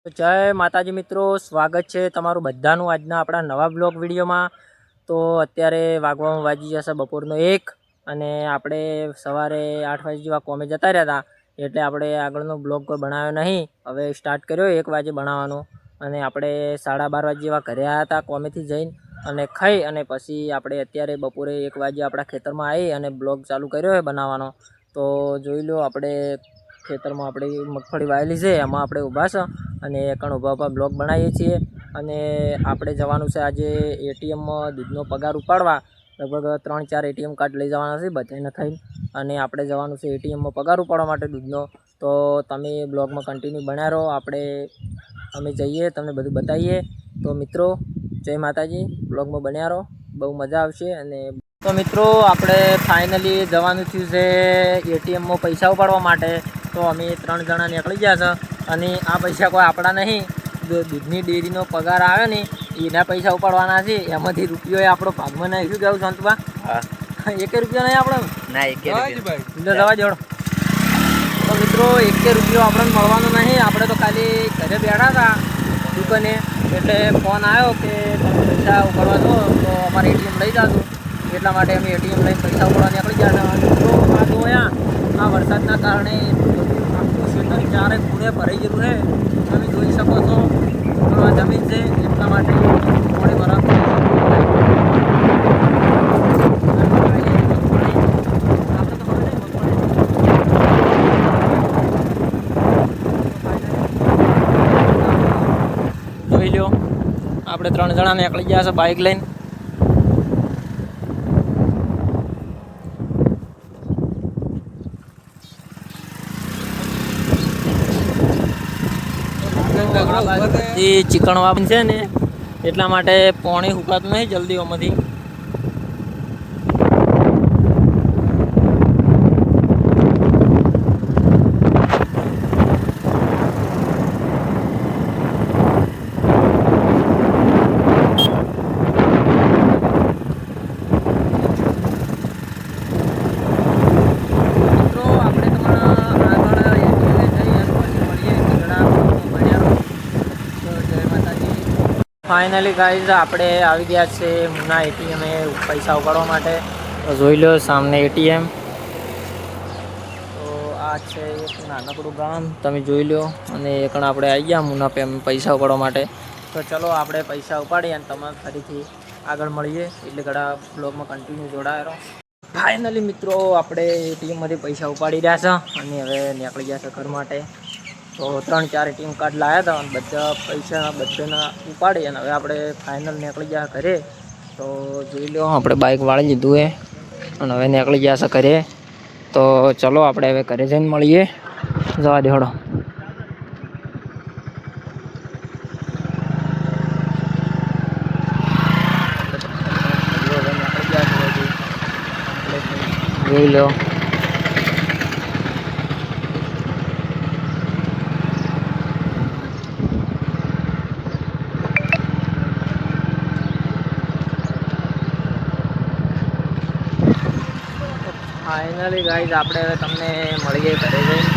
જય માતાજી મિત્રો, સ્વાગત છે તમારું બધાનું આજના આપણા નવા બ્લોગ વિડીયોમાં। તો અત્યારે વાગવામાં વાગી જશે બપોરનો 1 અને આપણે સવારે 8 વાગે જેવા કોમે જતા રહ્યા હતા, એટલે આપણે આગળનો બ્લોગ કોઈ બનાવ્યો નહીં। હવે સ્ટાર્ટ કર્યો 1 વાગે બનાવવાનો અને આપણે 12:30 વાગે જેવા ઘરે આવ્યા હતા કોમેથી જઈને અને ખાઈ અને પછી આપણે અત્યારે બપોરે 1 વાગે આપણા ખેતરમાં આવી અને બ્લોગ ચાલુ કર્યો છે બનાવવાનો। તો જોઈ લો, આપણે ખેતરમાં આપણી મગફળી વાયેલી છે, એમાં આપણે ઊભા છે અને એકણ ઊભા બ્લોગ બનાવીએ છીએ। અને આપણે જવાનું છે આજે એટીએમમાં દૂધનો પગાર ઉપાડવા। લગભગ 3-4 એટીએમ કાર્ડ લઈ જવાના છે બધાને થઈને, અને આપણે જવાનું છે એટીએમમાં પગાર ઉપાડવા માટે દૂધનો। તો તમે બ્લોગમાં કન્ટિન્યુ બન્યા રહો, અમે જઈએ તમને બધું બતાવીએ। તો મિત્રો જય માતાજી, બ્લોગમાં બન્યા રહો, બહુ મજા આવશે। અને તો મિત્રો આપણે ફાઇનલી જવાનું થયું છે એટીએમમાં પૈસા ઉપાડવા માટે। તો અમે 3 જણા નીકળી ગયા છે અને આ પૈસા કોઈ આપણા નહીં, દૂધની ડેરીનો પગાર આવે ને એના પૈસા ઉપાડવાના છે। એમાંથી રૂપિયો આપણો ભાગમાં નહીં, શું કહેવું સંતબા? હા, 1 રૂપિયો નહીં આપણો ના, 1 રૂપિયો જવા જોડો। તો મિત્રો 1 રૂપિયો આપણને મળવાનો નહીં, આપણે તો ખાલી ઘરે બેઠા હતા દુકાને, એટલે ફોન આવ્યો કે તમે પૈસા ઉપાડવા દો તો અમારે એટીએમ લઈ જાજો। એટલા માટે અમે એટીએમ લઈને પૈસા ઉપાડવા નીકળી ગયા હતા। તો આ જોયા, આ વરસાદના કારણે આખું ક્ષેત્ર ચારે ખૂણે ભરાઈ ગયેલું છે, તમે જોઈ શકો છો। આ જમીન છે એટલા માટે થોડી બરફ જોઈ લો, આપણે 3 જણા નીકળી ગયા છે બાઇક લઈને। બધી ચીકણવા છે ને એટલા માટે પાણી સુકાતું નહીં જલ્દી આમાંથી। ફાઇનલી ગાઈઝ આપણે આવી ગયા છે મુના એટીએમે પૈસા ઉપાડવા માટે। તો જોઈ લો સામને એટીએમ। તો આ છે એક નાનકડું ગામ, તમે જોઈ લો, અને એકણ આપણે આવી ગયા મુના પૈસા ઉપાડવા માટે। તો ચલો આપણે પૈસા ઉપાડીએ અને તમે ફરીથી આગળ મળીએ, એટલે ઘણા બ્લોગમાં કન્ટિન્યુ જોડાયા રહો। ફાઇનલી મિત્રો આપણે એટીએમમાંથી પૈસા ઉપાડી રહ્યા છે અને હવે નીકળી ગયા છે ઘર માટે। તો 3-4 એટીએમ કાર્ડ લાવ્યા હતા અને બધા પૈસા બધાના ઉપાડી અને હવે આપણે ફાઇનલ નીકળી ગયા ઘરે। તો જોઈ લો, આપણે બાઇક વાળી લીધું છે અને હવે નીકળી ગયા છે ઘરે। તો ચલો આપણે હવે ઘરે જઈને મળીએ, જવા દે હળો। જોઈ લો, ફાઇનલી ગાઈઝ આપણે હવે તમને મળીએ ઘરે જઈને,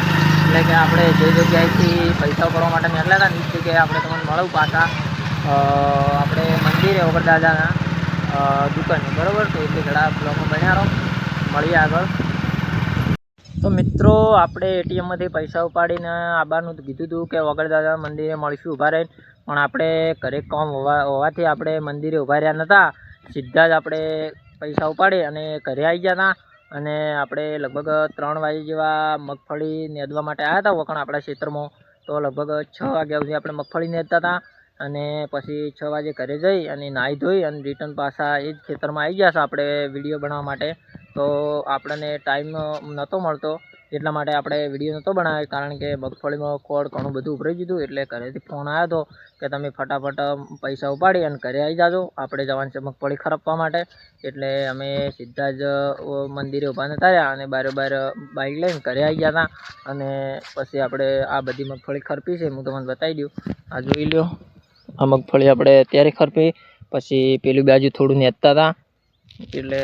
એટલે કે આપણે જે જગ્યાએથી પૈસા ઉપાડવા માટે નીકળ્યા હતા ને એ જગ્યાએ આપણે તમને મળવું પાછા આપણે મંદિરે વગરદાદાના દુકાને, બરાબર? તો એટલે ઘણા બ્લોગમાં બન્યા રહો, મળીએ આગળ। તો મિત્રો આપણે એટીએમમાંથી પૈસા ઉપાડીને આવવાનું કીધું હતું કે વગરદાદા મંદિરે મળીશું ઊભા રહીને, પણ આપણે ઘરે કામ હોવાથી આપણે મંદિરે ઊભા રહ્યા નહોતા, સીધા જ આપણે પૈસા ઉપાડી અને ઘરે આવી ગયા હતા। અને આપણે લગભગ 3 વાગે જેવા મગફળી નેદવા માટે આવ્યા હતા વખણ આપણા ક્ષેત્રમાં। તો લગભગ 6 વાગ્યા સુધી આપણે મગફળી નેદતા હતા અને પછી 6 વાગે ઘરે જઈ અને નાહી ધોઈ અને રિટર્ન પાછા એ જ ખેતરમાં આવી ગયા છે આપણે વિડીયો બનાવવા માટે। તો આપણને ટાઈમ નહોતો મળતો, એટલા માટે આપણે વિડીયો નહોતો બનાવ્યો, કારણ કે મગફળીમાં ખોળ ઘણું બધું ઉભરાઈ ગયું હતું। એટલે ઘરેથી ફોન આવ્યો હતો કે તમે ફટાફટ પૈસા ઉપાડી અને ઘરે આવી જાજો, આપણે જવાનું છે મગફળી ખરપવા માટે। એટલે અમે સીધા જ મંદિરે ઊભા નહોતા રહ્યા અને બારોબાર બાઇક લઈને ઘરે આવી ગયા હતા। અને પછી આપણે આ બધી મગફળી ખરપી છે, હું તમને બતાવી દઉં। આ જોઈ લો, આ મગફળી આપણે અત્યારે ખરપી, પછી પેલી બાજુ થોડું નેતતા હતા, એટલે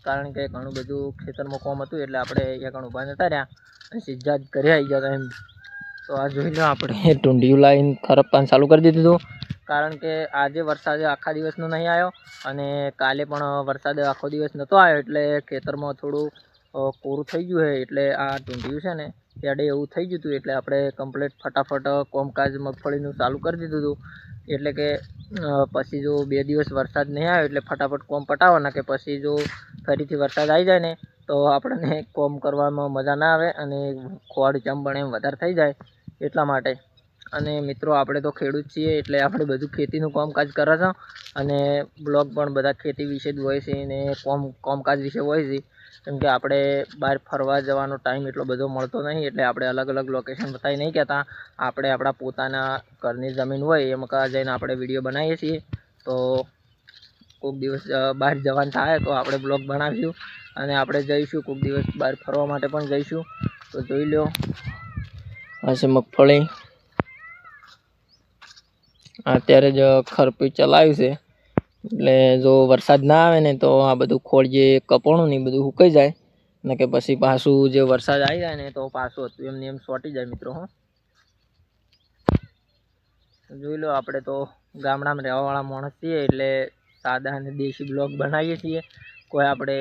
કારણ કે ઘણું બધું ખેતરમાં કોમ હતું એટલે આપણે અહીંયા ઘણું ઊભા નહોતા રહ્યા અને સીધા જ ઘરે આવી ગયા હતા એમ। તો આ જોઈ લો આપણે ટુંડિયું લાવીને ખરપવાનું ચાલુ કરી દીધું હતું, કારણ કે આજે વરસાદ આખા દિવસનો નહીં આવ્યો અને કાલે પણ વરસાદ આખો દિવસ નહોતો આવ્યો, એટલે ખેતરમાં થોડું કોરું થઈ ગયું છે. એટલે આ ટુંડિયું છે ને એડે એવું થઈ ગયું હતું, એટલે આપણે કમ્પ્લીટ ફટાફટ કોમકાજ મગફળીનું ચાલુ કરી દીધું હતું. એટલે કે પછી જો 2 દિવસ વરસાદ નહીં આવ્યો એટલે ફટાફટ કોમ પટાવવાના, કે પછી જો ફરીથી વરસાદ આવી જાય ને તો આપણને કોમ કરવામાં મજા ના આવે અને ખોડ જમ બને એમ વધારે થઈ જાય એટલા માટે. અને મિત્રો આપણે તો ખેડૂત છીએ એટલે આપણે બધું ખેતીનું કામકાજ કરે છે અને બ્લોગ પણ બધા ખેતી વિશે જ હોય છે ને કામકાજ વિશે હોય છે. કેમ કે આપણે બહાર ફરવા જવાનો ટાઈમ એટલો બધો મળતો નહીં, એટલે આપણે અલગ અલગ લોકેશન બતાવી નહીં કહેતા. આપણે આપણા પોતાના ઘરની જમીન હોય એમાં જઈને આપણે વિડીયો બનાવીએ છીએ. તો કોઈક દિવસ બહાર જવાનું થાય તો આપણે બ્લોગ બનાવીશું અને આપણે જઈશું કોઈક દિવસ બહાર ફરવા માટે પણ જઈશું. તો જોઈ લો આ છે મગફળી, અત્યારે જ ખરપી ચલાવ્યું છે. એટલે જો વરસાદ ના આવે ને તો આ બધું ખોળ જે કપોણું ને બધું સુકાઈ જાય ને, કે પછી પાછું જે વરસાદ આવી જાય ને તો પાછું હતું એમને એમ સોટી જાય મિત્રો. જોઈ લો આપણે તો ગામડામાં રહેવાવાળા માણસ છીએ એટલે સાદા અને દેશી બ્લોગ બનાવીએ છીએ. કોઈ આપણે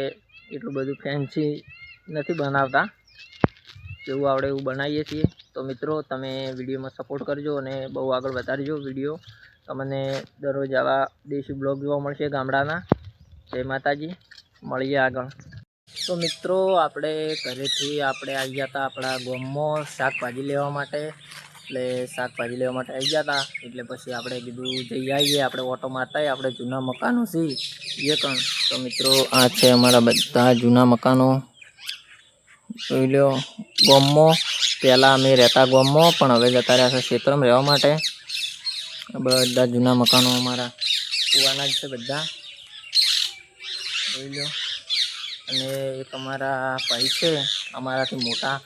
એટલું બધું ફેન્સી નથી બનાવતા, જેવું આવડે એવું બનાવીએ છીએ. તો મિત્રો તમે વિડીયોમાં સપોર્ટ કરજો અને બહુ આગળ વધારજો વિડીયો. તમને દરરોજ આવા દેશી બ્લોગ જોવા મળશે ગામડાના. જય માતાજી, મળીએ આગળ. તો મિત્રો આપણે ઘરેથી આપણે આવી ગયા હતા આપણા ગામમાં શાકભાજી લેવા માટે. એટલે શાકભાજી લેવા માટે આવી ગયા હતા, એટલે પછી આપણે કીધું જઈ આવીએ, આપણે ઓટો મારતા આપણે જૂના મકાનો છે એ પણ. તો મિત્રો આ છે અમારા બધા જૂના મકાનો. જોઈ લો ગામમાં પહેલાં અમે રહેતા ગામમાં, પણ હવે જતા રહ્યા છે ક્ષેત્રમાં રહેવા માટે. બધા જૂના મકાનો અમારા કુવાના જ છે બધા, જોઈ લો. અને એક અમારા ભાઈ છે અમારાથી મોટા,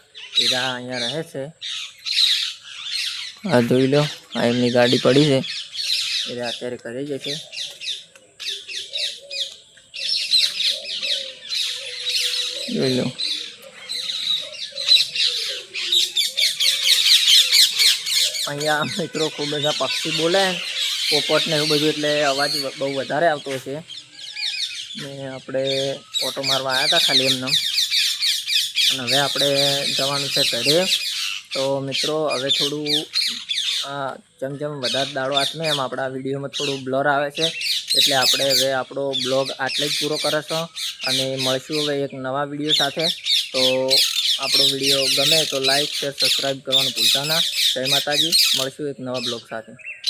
એરા અહીંયા રહે છે. આ જોઈ લો આ એમની ગાડી પડી છે, એટલે અત્યારે ઘરે જ છે. જોઈ લો અહીંયા મિત્રો ખૂબ બધા પક્ષી બોલે, પોપટ ને એવું બધું, એટલે અવાજ બહુ વધારે આવતો છે. ને આપણે ઓટો મારવા આવ્યા હતા ખાલી એમને, અને હવે આપણે જવાનું છે ઘરે. તો મિત્રો હવે થોડું જેમ જેમ વધારે દાડો આથમે એમ આપણા વિડીયોમાં થોડું બ્લર આવે છે, એટલે આપણે હવે આપણો બ્લોગ આટલે જ પૂરો કરે છે. અને મળશું હવે એક નવા વિડીયો સાથે. તો આપણો વિડીયો ગમે તો લાઈક શેર સબસ્ક્રાઈબ કરવાનું ભૂલતા ના. જય માતાજી, મળશું એક નવા બ્લોગ સાથે.